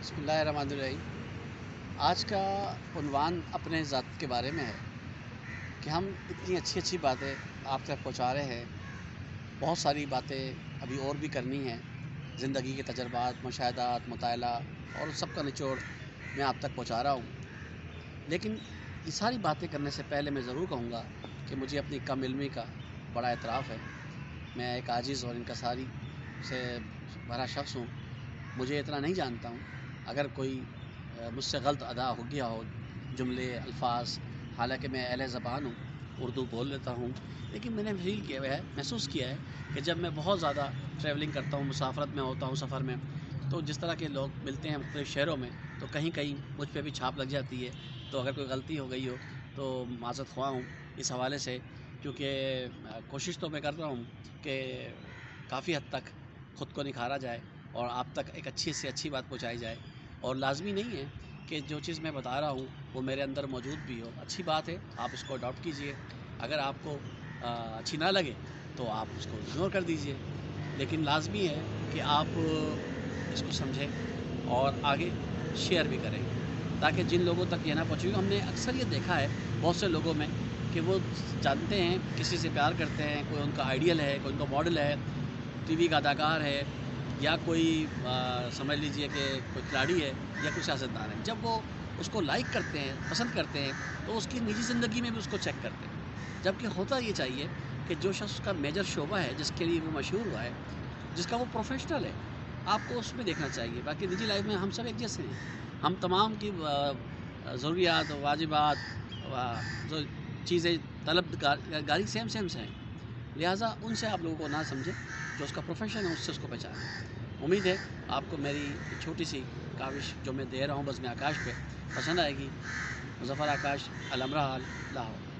بسم اللہ الرحمن الرحیم۔ آج کا عنوان اپنے ذات کے بارے میں ہے کہ ہم اتنی اچھی اچھی باتیں آپ تک پہنچا رہے ہیں، بہت ساری باتیں ابھی اور بھی کرنی ہیں، زندگی کے تجربات، مشاہدات، مطالعہ اور سب کا نچوڑ میں آپ تک پہنچا رہا ہوں۔ لیکن یہ ساری باتیں کرنے سے پہلے میں ضرور کہوں گا کہ مجھے اپنی کم علمی کا بڑا اعتراف ہے۔ میں ایک عاجز اور انکساری سے بھرا شخص ہوں، مجھے اتنا نہیں جانتا ہوں۔ اگر کوئی مجھ سے غلط ادا ہو گیا ہو جملے الفاظ، حالانکہ میں اہل زبان ہوں، اردو بول لیتا ہوں، لیکن میں نے فیل کیا ہے، محسوس کیا ہے کہ جب میں بہت زیادہ ٹریولنگ کرتا ہوں، مسافرت میں ہوتا ہوں، سفر میں، تو جس طرح کے لوگ ملتے ہیں مختلف شہروں میں، تو کہیں کہیں مجھ پہ بھی چھاپ لگ جاتی ہے۔ تو اگر کوئی غلطی ہو گئی ہو تو معذرت خواہ ہوں اس حوالے سے، کیونکہ کوشش تو میں کر رہا ہوں کہ کافی حد تک خود کو نکھارا جائے اور آپ تک ایک اچھی سے اچھی بات پہنچائی جائے، اور لازمی نہیں ہے کہ جو چیز میں بتا رہا ہوں وہ میرے اندر موجود بھی ہو۔ اچھی بات ہے، آپ اس کو اڈاپٹ کیجئے، اگر آپ کو اچھی نہ لگے تو آپ اس کو اگنور کر دیجئے، لیکن لازمی ہے کہ آپ اس کو سمجھیں اور آگے شیئر بھی کریں، تاکہ جن لوگوں تک یہ نہ پہنچے۔ ہم نے اکثر یہ دیکھا ہے بہت سے لوگوں میں کہ وہ جانتے ہیں، کسی سے پیار کرتے ہیں، کوئی ان کا آئیڈیل ہے، کوئی ان کا ماڈل ہے، ٹی وی کا اداکار ہے، یا کوئی سمجھ لیجئے کہ کوئی کھلاڑی ہے یا کوئی سیاستدان ہے۔ جب وہ اس کو لائک کرتے ہیں، پسند کرتے ہیں، تو اس کی نجی زندگی میں بھی اس کو چیک کرتے ہیں، جبکہ ہوتا یہ چاہیے کہ جو شخص کا میجر شعبہ ہے، جس کے لیے وہ مشہور ہوا ہے، جس کا وہ پروفیشنل ہے، آپ کو اس میں دیکھنا چاہیے۔ باقی نجی لائف میں ہم سب ایک جیسے ہیں، ہم تمام کی ضروریات، واجبات، جو چیزیں طلب گاری سیم سے ہیں، لہٰذا ان سے آپ لوگوں کو نہ سمجھیں، جو اس کا پروفیشن ہے اس سے اس کو پہچانیں۔ امید ہے آپ کو میری چھوٹی سی کاوش جو میں دے رہا ہوں بزم آکاش پہ پسند آئے گی۔ مظفر آکاش، الامرحال، لاہور۔